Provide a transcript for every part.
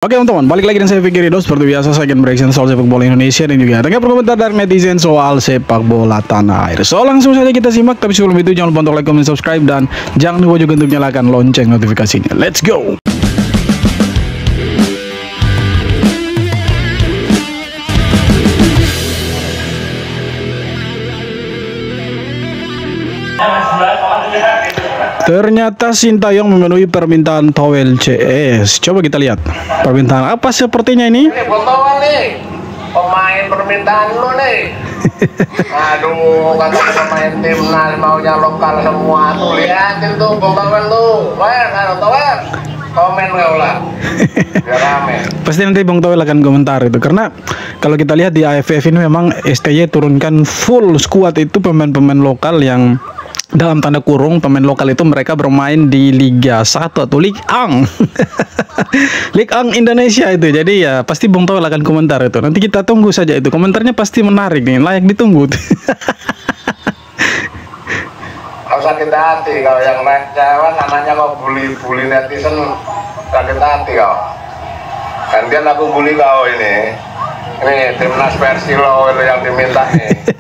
Oke teman-teman, balik lagi dengan saya Fikri Dos. Seperti biasa saya akan bereaction soal sepak bola Indonesia dan juga ada berkomentar dari netizen soal sepak bola tanah air. So langsung saja kita simak, tapi sebelum itu jangan lupa untuk like, comment, subscribe, dan jangan lupa juga untuk nyalakan lonceng notifikasinya. Let's go! Ternyata Sintayong memenuhi permintaan Towel CS. Coba kita lihat permintaan apa sepertinya ini. Ini Towel nih, pemain permintaan lu nih. Aduh, kata pemain timnas maunya lokal semua tuh, liatin tuh Towel lu. Towel, komen gak lah, biar rame. Pasti nanti Bang Towel akan komentar itu, karena kalau kita lihat di AFF ini memang STY turunkan full squad itu pemain-pemain lokal yang dalam tanda kurung pemain lokal itu mereka bermain di Liga 1 atau Ligue 1 Ligue 1 Indonesia itu. Jadi ya pasti Bung Towel akan komentar itu. Nanti kita tunggu saja itu. Komentarnya pasti menarik nih, layak ditunggu. Gak usah sakit hati kalau yang cewek namanya kau bully netizen, sakit hati kau. Gantian aku bully kau ini. Ini timnas versi lo itu yang diminta nih.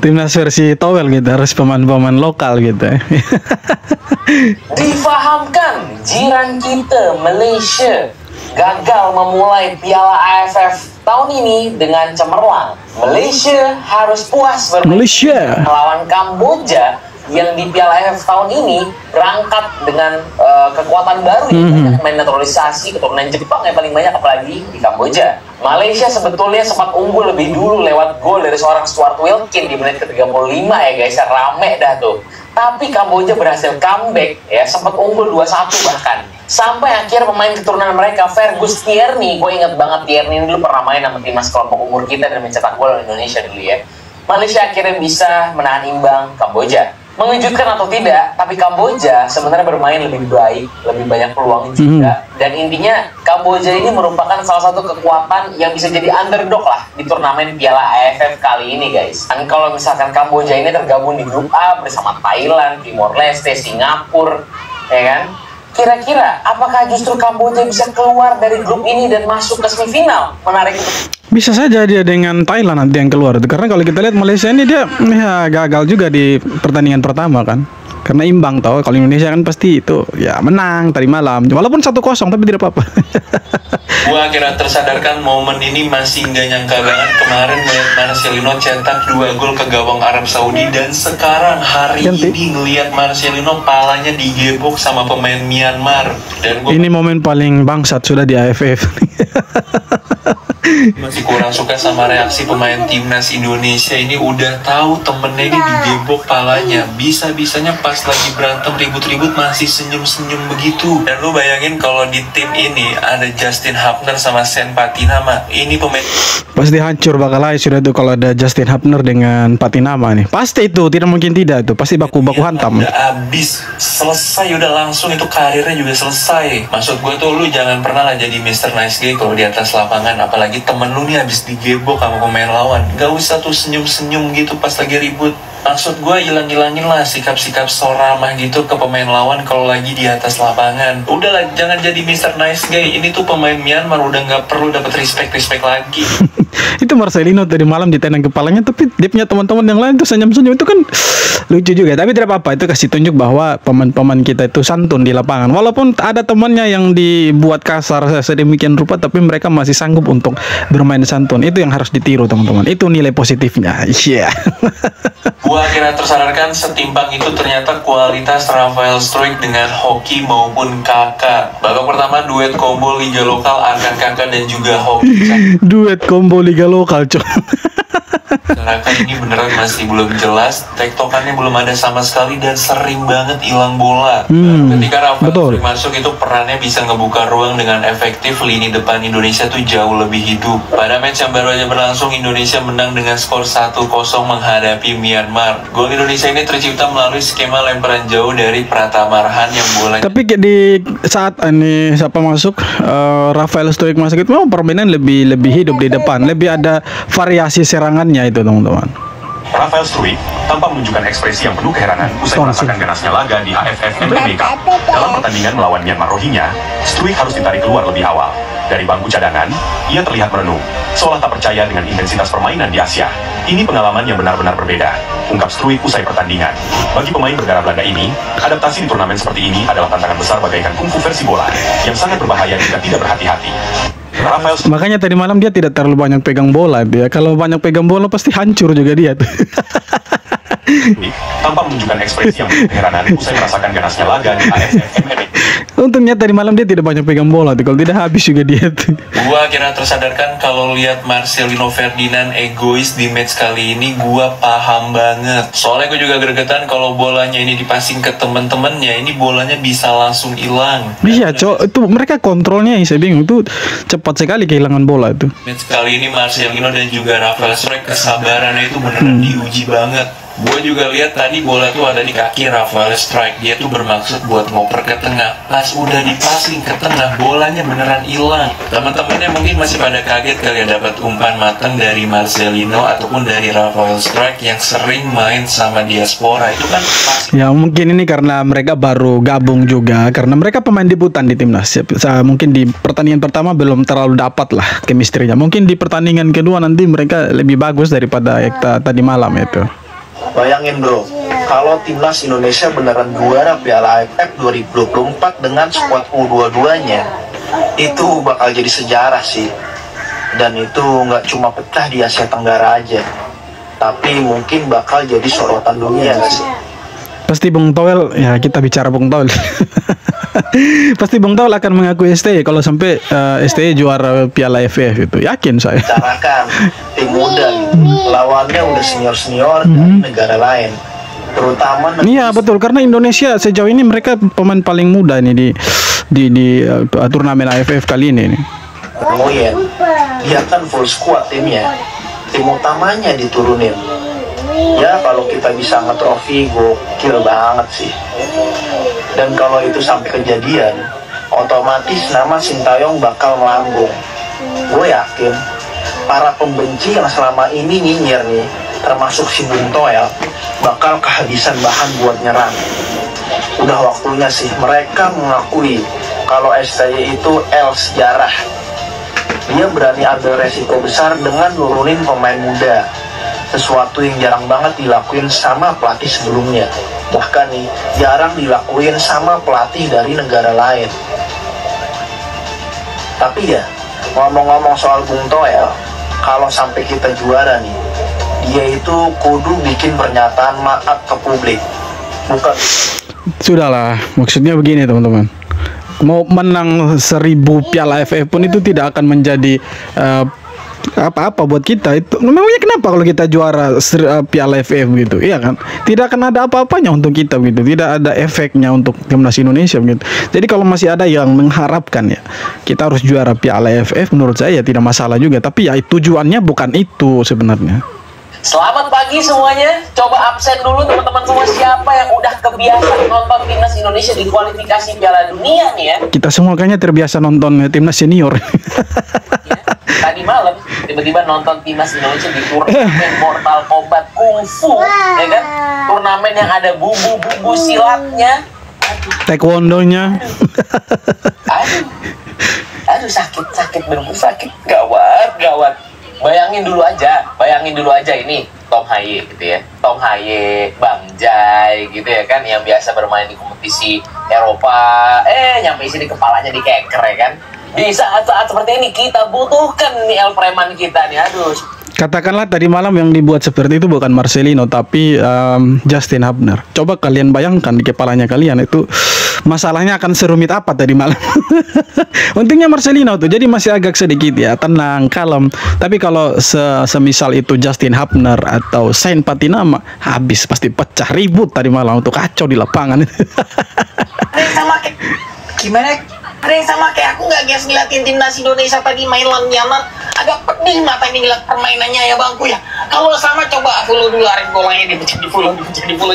Timnas versi Towel gitu, harus pemain-pemain lokal gitu. Difahamkan jiran kita Malaysia gagal memulai Piala AFF tahun ini dengan cemerlang. Malaysia harus puas bermain melawan Kamboja yang di Piala AFF tahun ini berangkat dengan kekuatan baru, ya, main naturalisasi keturunan Jepang yang paling banyak, apalagi di Kamboja. Malaysia sebetulnya sempat unggul lebih dulu lewat gol dari seorang Stuart Wilkin di menit ke-35 ya guys, rame dah tuh. Tapi Kamboja berhasil comeback ya, sempat unggul 2-1 bahkan. Sampai akhir pemain keturunan mereka, Fergus Tierney, gue inget banget Tierney dulu pernah main sama timnas kelompok umur kita dan mencetak gol Indonesia dulu ya. Malaysia akhirnya bisa menahan imbang Kamboja. Mengejutkan atau tidak, tapi Kamboja sebenarnya bermain lebih baik, lebih banyak peluang juga. Dan intinya Kamboja ini merupakan salah satu kekuatan yang bisa jadi underdog lah di turnamen Piala AFF kali ini guys. Dan kalau misalkan Kamboja ini tergabung di grup A bersama Thailand, Timor Leste, Singapura, ya kan? Kira-kira apakah justru Kamboja bisa keluar dari grup ini dan masuk ke semifinal? Menarik. Bisa saja dia dengan Thailand nanti yang keluar itu, karena kalau kita lihat Malaysia ini dia ya gagal juga di pertandingan pertama kan, karena imbang. Tahu kalau Indonesia kan pasti itu ya menang tadi malam, walaupun 1-0 tapi tidak apa-apa. Gua akhirnya tersadarkan momen ini masih nggak nyangka banget kemarin melihat Marcelino cetak 2 gol ke gawang Arab Saudi, dan sekarang hari ini ngelihat Marcelino palanya digebok sama pemain Myanmar. Dan ini momen paling bangsat sudah di AFF. Masih kurang suka sama reaksi pemain timnas Indonesia ini, udah tahu temennya ini digebok palanya, bisa-bisanya pas lagi berantem ribut-ribut masih senyum-senyum begitu. Dan lu bayangin kalau di tim ini ada Justin Hapner sama Sen Patinama, ini pemain pasti hancur bakal aja sudah tuh kalau ada Justin Hapner dengan Patinama nih. Pasti itu, tidak mungkin tidak tuh, pasti baku-baku hantam. Udah abis, selesai, udah langsung itu karirnya juga selesai. Maksud gue tuh lu jangan pernah lah jadi Mr. Nice Guy kalau di atas lapangan, apalagi temen lu nih habis digebok sama pemain lawan. Gak usah tuh senyum-senyum gitu pas lagi ribut. Maksud gue hilang-hilangin lah sikap-sikap so ramah gitu ke pemain lawan kalau lagi di atas lapangan. Udahlah, jangan jadi Mr. Nice Guy. Ini tuh pemain Myanmar udah gak perlu dapet respect lagi. Itu Marcelino tadi malam ditendang kepalanya, tapi dia punya teman-teman yang lain tuh senyum-senyum, itu kan lucu juga. Tapi tidak apa-apa, itu kasih tunjuk bahwa pemain-pemain kita itu santun di lapangan. Walaupun ada temannya yang dibuat kasar sedemikian rupa, tapi mereka masih sanggup untuk bermain santun. Itu yang harus ditiru teman-teman. Itu nilai positifnya. Iya. Yeah. Gua akhirnya tersadarkan setimpang itu ternyata kualitas Rafael Struijk dengan Hoki maupun Kakak. Babak pertama duet combo Liga Lokal Arkan Kakak dan juga Hoki. Duet combo Liga Lokal, cok. Kakak ini beneran masih belum jelas, tektokannya belum ada sama sekali dan sering banget hilang bola. Ketika Rafael Struijk masuk itu perannya bisa ngebuka ruang dengan efektif, lini depan Indonesia tuh jauh lebih hidup. Pada match yang baru aja berlangsung, Indonesia menang dengan skor 1-0 menghadapi Myanmar. Gol Indonesia ini tercipta melalui skema lemparan jauh dari Pratama Arhan yang bola. Tapi di saat ini siapa masuk, Rafael Struijk masuk itu memang permainan lebih hidup di depan, lebih ada variasi serangannya itu teman-teman. Rafael Struijk tanpa menunjukkan ekspresi yang penuh keheranan usai merasakan ganasnya laga di AFF MPB Cup. Dalam pertandingan melawan Myanmar Rohingya, Struijk harus ditarik keluar lebih awal. Dari bangku cadangan, ia terlihat merenung, seolah tak percaya dengan intensitas permainan di Asia. Ini pengalaman yang benar-benar berbeda, ungkap Struijk usai pertandingan. Bagi pemain berdarah Belanda ini, adaptasi di turnamen seperti ini adalah tantangan besar bagaikan kungfu versi bola, yang sangat berbahaya jika tidak berhati-hati. Makanya tadi malam dia tidak terlalu banyak pegang bola dia. Kalau banyak pegang bola pasti hancur juga dia tuh. Tanpa menunjukkan ekspresi yang keheranan usai merasakan ganasnya laga di AFF MMA. Untungnya tadi malam dia tidak banyak pegang bola tuh. Kalau tidak habis juga dia tuh. Gua akhirnya tersadarkan kalau lihat Marcelino Ferdinand egois di match kali ini, gua paham banget. Soalnya gue juga gregetan kalau bolanya ini dipasing ke temen-temennya, ini bolanya bisa langsung hilang. Iya, cok, itu mereka kontrolnya saya bingung tuh, cepat sekali kehilangan bola itu. Match kali ini Marcelino dan juga Rafael Struijk kesabarannya itu beneran diuji banget. Gue juga lihat tadi bola tuh ada di kaki Rafael Struijk. Dia tuh bermaksud buat ngoper ke tengah. Pas udah dipasing ke tengah, bolanya beneran hilang. Teman-temannya mungkin masih pada kaget kali ya dapat umpan matang dari Marcelino ataupun dari Rafael Struijk yang sering main sama Diaspora. Itu kan pasti. Ya mungkin ini karena mereka baru gabung juga, karena mereka pemain debutan di timnas. Mungkin di pertandingan pertama belum terlalu dapat lah chemistry-nya. Mungkin di pertandingan kedua nanti mereka lebih bagus daripada tadi malam itu. Bayangin bro, kalau timnas Indonesia beneran juara Piala AFF 2024 dengan skuad U22-nya, itu bakal jadi sejarah sih. Dan itu nggak cuma pecah di Asia Tenggara aja, tapi mungkin bakal jadi sorotan dunia sih. Pasti Bung Toel, ya kita bicara Bung Toel. Pasti Bung Toel akan mengakui STY kalau sampai STY juara Piala AFF itu, yakin saya. Bicarakan tim muda, lawannya udah senior-senior dari negara lain, terutama. Iya betul, karena Indonesia sejauh ini mereka pemain paling muda nih di turnamen AFF kali ini. Moyen, dia kan full squad timnya, tim utamanya diturunin. Ya kalau kita bisa ngetrofi, gokil banget sih. Dan kalau itu sampai kejadian, otomatis nama Sintayong bakal melambung. Gue yakin para pembenci yang selama ini nyinyir nih, termasuk si Bung Toel, bakal kehabisan bahan buat nyerang. Udah waktunya sih mereka mengakui kalau STY itu L sejarah. Dia berani ambil resiko besar dengan nurunin pemain muda, sesuatu yang jarang banget dilakuin sama pelatih sebelumnya. Bahkan nih, jarang dilakuin sama pelatih dari negara lain. Tapi ya, ngomong-ngomong soal Bung Toel, kalau sampai kita juara nih, dia itu kudu bikin pernyataan maaf ke publik. Bukan. Sudahlah, maksudnya begini teman-teman. Mau menang 1000 Piala AFF pun itu tidak akan menjadi apa-apa buat kita. Itu memangnya kenapa kalau kita juara Piala AFF gitu, iya kan? Tidak akan ada apa-apanya untuk kita gitu, tidak ada efeknya untuk timnas Indonesia gitu. Jadi kalau masih ada yang mengharapkan ya kita harus juara Piala AFF, menurut saya tidak masalah juga. Tapi ya tujuannya bukan itu sebenarnya. Selamat pagi semuanya. Coba absen dulu teman-teman semua, siapa yang udah kebiasa nonton timnas Indonesia di kualifikasi Piala Dunia nih ya. Kita semua kayaknya terbiasa nonton timnas senior. Ya, tadi malam tiba-tiba nonton timnas Indonesia di turnamen Mortal Kombat Kungfu, ya kan? Turnamen yang ada bumbu-bumbu silatnya, Taekwondonya. aduh sakit bener-bener sakit, gawat. Bayangin dulu aja ini Tom Haye gitu ya, Tom Haye, Bang Jai gitu ya kan, yang biasa bermain di kompetisi Eropa, nyampe sini kepalanya dikeker ya kan. Di saat-saat seperti ini kita butuhkan nih El Preman kita nih, aduh. Katakanlah tadi malam yang dibuat seperti itu bukan Marcelino tapi Justin Hubner. Coba kalian bayangkan di kepalanya kalian itu masalahnya akan serumit apa tadi malam. Untungnya Marcelino tuh jadi masih agak sedikit ya tenang, kalem. Tapi kalau semisal itu Justin Hubner atau Saint Patinama, habis pasti pecah, ribut tadi malam untuk kacau di lapangan. Ada yang sama kayak gimana? Ada yang sama kayak aku nggak guys ngeliatin timnas Indonesia tadi main lawan Myanmar, agak pedih mata ini ngeliat permainannya ya bangku ya. Kalau sama coba follow dulu Arif bolanya di follow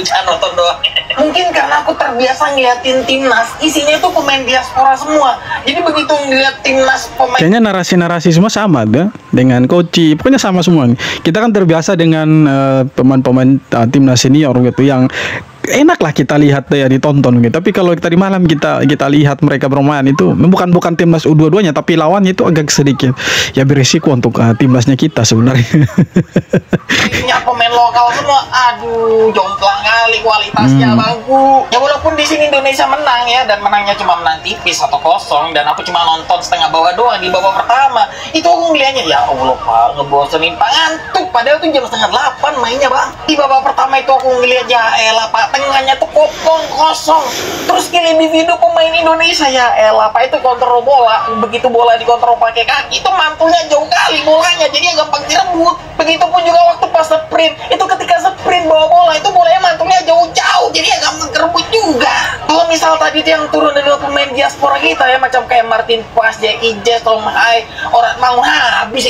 jangan nonton doang. Mungkin karena aku terbiasa ngeliatin timnas isinya itu pemain diaspora semua, jadi begitu ngeliat timnas pemain, kayaknya narasi semua sama deh dengan Koci, pokoknya sama semua. Kita kan terbiasa dengan pemain-pemain timnas senior gitu yang enak lah kita lihat ya ditonton gitu. Tapi kalau tadi malam kita lihat mereka bermain itu bukan timnas U22-nya, tapi lawannya itu agak sedikit ya berisiko untuk timnasnya kita sebenarnya. Punya pemain lokal semua, aduh jomplang kali kualitasnya bangku. Ya walaupun di sini Indonesia menang ya, dan menangnya cuma menang tipis 1-0, dan aku cuma nonton setengah bawah doang di babak pertama. Itu aku ngeliatnya ya Allah Pak, ngebosenin Pak, ngantuk. Padahal tuh jam 7:30 mainnya Bang. Di babak pertama itu aku ngeliat ya elah Pak, tengahnya tuh kosong. Terus skill individu pemain Indonesia ya elah Pak, itu kontrol bola. Begitu bola dikontrol pakai kaki, itu mantulnya jauh kali bolanya, jadi gampang direbut. Begitupun juga waktu pas sprint, itu ketika sprint bawa bola, itu bolanya mantulnya jauh-jauh, jadi gampang kerebut juga. Kalau misal tadi itu yang turun dari pemain diaspora kita ya, macam kayak Martin Pas, Jackie Jess, Tom Hai, orang mau habis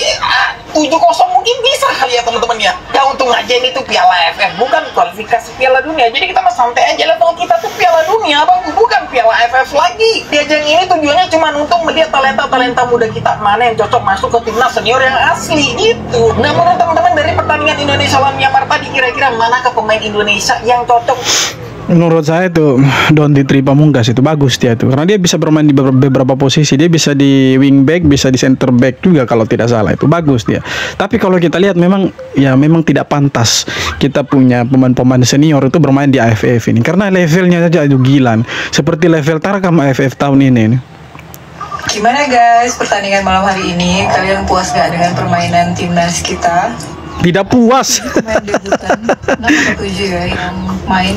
7-0 mungkin bisa kali ya teman-teman ya. Ya untung aja ini tuh Piala AFF, bukan kualifikasi Piala Dunia. Jadi kita mah santai aja, level kita tuh Piala Dunia Bang, bukan Piala AFF lagi. Di ajang ini tujuannya cuma untuk melihat talenta muda kita mana yang cocok masuk ke timnas senior yang asli gitu. Nah menurut teman-teman dari pertandingan Indonesia lawan Myanmar tadi, kira-kira mana ke pemain Indonesia yang cocok? Menurut saya itu Don Ditri Pamungkas itu bagus dia tuh, karena dia bisa bermain di beberapa posisi. Dia bisa di wingback, bisa di center back juga kalau tidak salah, itu bagus dia. Tapi kalau kita lihat memang tidak pantas kita punya pemain-pemain senior itu bermain di AFF ini, karena levelnya saja itu gila, seperti level Tarkam AFF tahun ini. Gimana guys pertandingan malam hari ini? Kalian puas gak dengan permainan timnas kita? Tidak puas. Pemain debutan nomor 7 ya yang main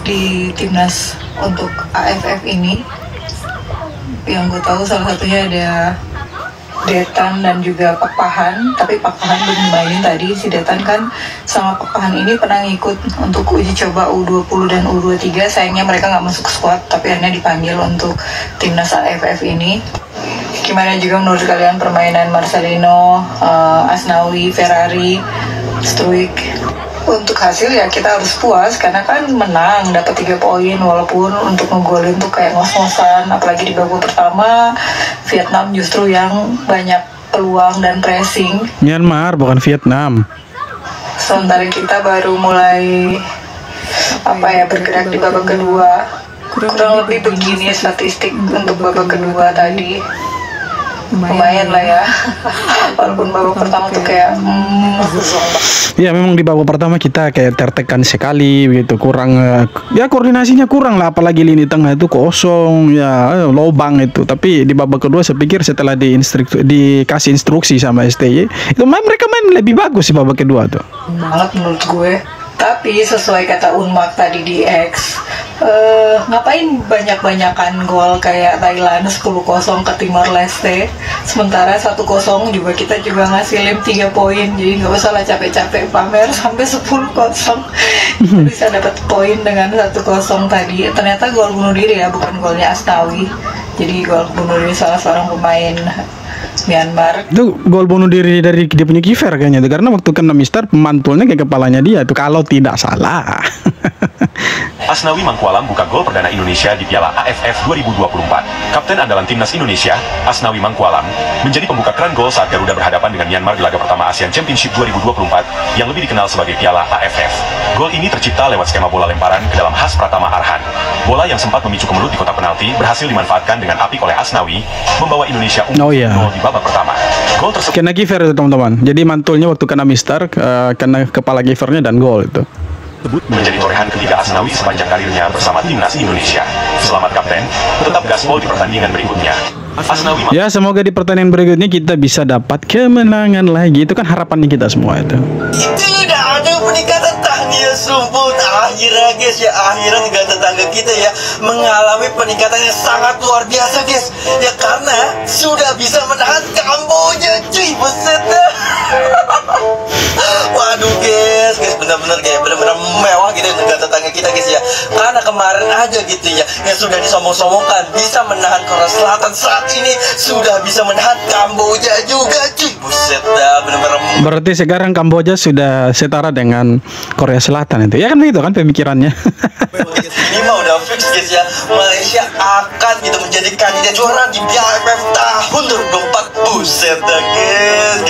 di timnas untuk AFF ini. Yang gue tahu salah satunya ada Detan dan juga Pak Pahan, tapi Pak Pahan belum mainin tadi. Si Detan kan sama Pak Pahan ini pernah ngikut untuk uji coba U20 dan U23. Sayangnya mereka nggak masuk squad, tapi akhirnya dipanggil untuk timnas AFF ini. Gimana juga menurut kalian permainan Marcelino, Asnawi, Ferrari, Struik? Untuk hasil ya kita harus puas, karena kan menang dapat 3 poin, walaupun untuk ngegolin tuh kayak ngos-ngosan. Apalagi di babak pertama Vietnam justru yang banyak peluang dan pressing. Myanmar bukan Vietnam. Sementara kita baru mulai bergerak di babak kedua. Kurang lebih begini statistik untuk babak kedua tadi. Lumayan lah ya. Walaupun babak pertama tuh kayak ya memang di babak pertama kita kayak tertekan sekali begitu, kurang ya koordinasinya kurang lah, apalagi lini tengah itu kosong ya, lobang itu. Tapi di babak kedua saya pikir setelah dikasih instruksi sama STY itu mereka main lebih bagus di babak kedua tuh. Banget menurut gue. Tapi sesuai kata Unmak tadi di X, ngapain banyak-banyakan gol kayak Thailand 10-0 ke Timor Leste, sementara 1-0 juga kita juga ngasilin 3 poin. Jadi nggak usah lah capek-capek pamer sampai 10-0. Kita bisa dapat poin dengan 1-0 tadi. Ternyata gol bunuh diri ya, bukan golnya Asnawi. Jadi gol bunuh diri salah seorang pemain Myanmar. Itu gol bunuh diri dari dia punya kiper kayaknya tuh, karena waktu kena mister pemantulnya ke kepalanya dia tuh kalau tidak salah. Asnawi Mangkualam buka gol perdana Indonesia di Piala AFF 2024. Kapten andalan timnas Indonesia, Asnawi Mangkualam, menjadi pembuka keran gol saat Garuda berhadapan dengan Myanmar di laga pertama ASEAN Championship 2024 yang lebih dikenal sebagai Piala AFF. Gol ini tercipta lewat skema bola lemparan ke dalam khas Pratama Arhan. Bola yang sempat memicu kemelut di kotak penalti berhasil dimanfaatkan dengan apik oleh Asnawi, membawa Indonesia unggul di babak pertama. Gol tersebut kena kiper itu teman-teman. Jadi mantulnya waktu kena mister, kena kepala kipernya dan gol itu. Menjadi torehan ketiga Asnawi sepanjang karirnya bersama timnas Indonesia. Selamat kapten, tetap gaspol di pertandingan berikutnya. Asnawi. Ya semoga di pertandingan berikutnya kita bisa dapat kemenangan lagi. Itu kan harapannya kita semua itu. Tidak ada peningkatan ya sumpun. Akhirnya guys ya, akhirnya negara tetangga kita ya mengalami peningkatan yang sangat luar biasa guys. Ya karena sudah bisa menahan Kamboja cuy, buset dah. Waduh guys benar-benar kayak benar-benar mewah gitu negara tetangga kita guys ya. Karena kemarin aja gitu ya yang sudah disombong-sombongkan bisa menahan Korea Selatan, saat ini sudah bisa menahan Kamboja juga cuy, buset dah benar-benar. Berarti sekarang Kamboja sudah setara dengan Korea Selatan itu. Ya kan begitu kan pemikirannya. Ini mah udah fix guys ya, Malaysia akan gitu menjadi kandidat juara di Piala AFF tahun 2024. Buset dah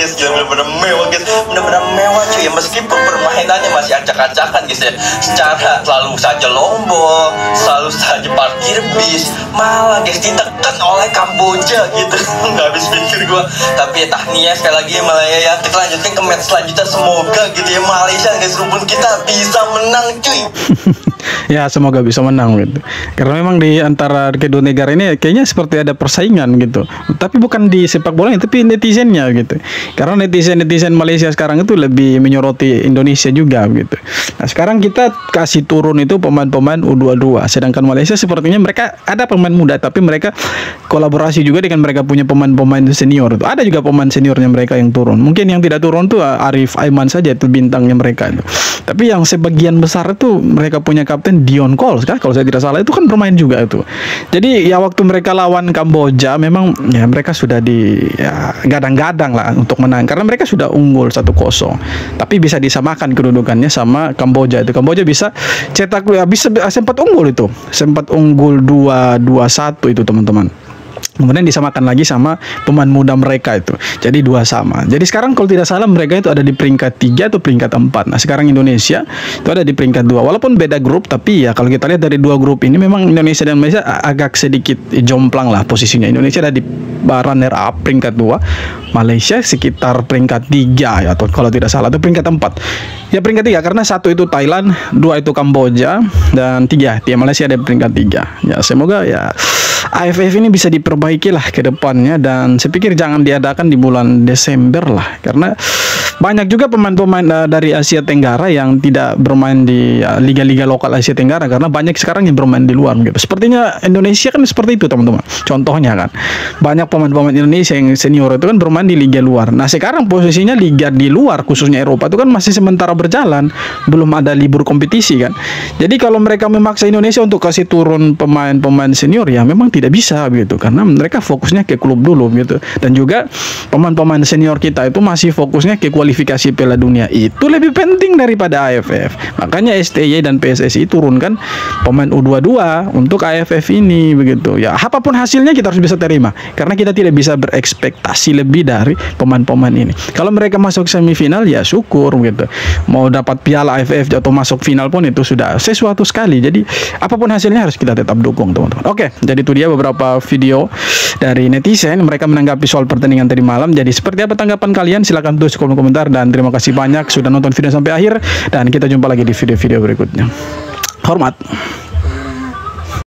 guys, gila bener-bener mewah guys, bener-bener mewah cuy ya, meskipun permainannya masih acak-acakan guys ya, secara selalu saja lombo, selalu saja parkir bis, malah guys ditekan oleh Kamboja gitu. Nggak habis pikir gua, tapi ya tahniah sekali lagi ya Malaya ya. Kita lanjutkan ke match selanjutnya, semoga gitu ya Malaysia guys, rumpun kita bisa menang cuy. Ya semoga bisa menang gitu. Karena memang di antara kedua negara ini kayaknya seperti ada persaingan gitu. Tapi bukan di sepak bola, tapi netizennya gitu. Karena netizen Malaysia sekarang itu lebih menyoroti Indonesia juga gitu. Nah sekarang kita kasih turun itu pemain-pemain U22. Sedangkan Malaysia sepertinya mereka ada pemain muda, tapi mereka kolaborasi juga dengan mereka punya pemain-pemain senior itu. Ada juga pemain seniornya mereka yang turun. Mungkin yang tidak turun tuh Arif Aiman saja itu bintangnya mereka itu. Tapi yang sebagian besar itu mereka punya kapten Dion Coles kan, kalau saya tidak salah itu kan bermain juga itu. Jadi ya waktu mereka lawan Kamboja memang ya mereka sudah di ya, gadang-gadang lah untuk menang karena mereka sudah unggul 1-0. Tapi bisa disamakan kedudukannya sama Kamboja itu. Kamboja bisa cetak ya, bisa sempat unggul itu. Sempat unggul 2-1 itu teman-teman. Kemudian disamakan lagi sama pemain muda mereka itu. Jadi 2-2. Jadi sekarang kalau tidak salah mereka itu ada di peringkat 3 atau peringkat 4. Nah sekarang Indonesia itu ada di peringkat 2. Walaupun beda grup, tapi ya kalau kita lihat dari dua grup ini memang Indonesia dan Malaysia agak sedikit jomplang lah posisinya. Indonesia ada di runner up peringkat 2. Malaysia sekitar peringkat 3 ya, atau kalau tidak salah itu peringkat 4. Ya peringkat 3 karena 1 itu Thailand, 2 itu Kamboja, dan 3 dia Malaysia ada di peringkat 3. Ya semoga ya AFF ini bisa diperbaiki lah ke depannya, dan saya pikir jangan diadakan di bulan Desember lah karena banyak juga pemain-pemain dari Asia Tenggara yang tidak bermain di liga-liga lokal Asia Tenggara karena banyak sekarang yang bermain di luar gitu. Sepertinya Indonesia kan seperti itu teman-teman. Contohnya kan banyak pemain-pemain Indonesia yang senior itu kan bermain di liga luar. Nah sekarang posisinya liga di luar khususnya Eropa itu kan masih sementara berjalan, belum ada libur kompetisi kan. Jadi kalau mereka memaksa Indonesia untuk kasih turun pemain-pemain senior ya memang tidak bisa gitu karena mereka fokusnya ke klub dulu gitu. Dan juga pemain-pemain senior kita itu masih fokusnya ke kualifikasi Piala Dunia, itu lebih penting daripada AFF. Makanya STY dan PSSI turunkan pemain U22 untuk AFF ini begitu. Ya apapun hasilnya kita harus bisa terima karena kita tidak bisa berekspektasi lebih dari pemain-pemain ini. Kalau mereka masuk semifinal ya syukur gitu. Mau dapat piala AFF atau masuk final pun itu sudah sesuatu sekali. Jadi apapun hasilnya harus kita tetap dukung teman-teman. Oke, jadi itu dia beberapa video dari netizen mereka menanggapi soal pertandingan tadi malam. Jadi seperti apa tanggapan kalian? Silahkan tulis kolom komentar, dan terima kasih banyak sudah nonton video sampai akhir, dan kita jumpa lagi di video-video berikutnya. Hormat.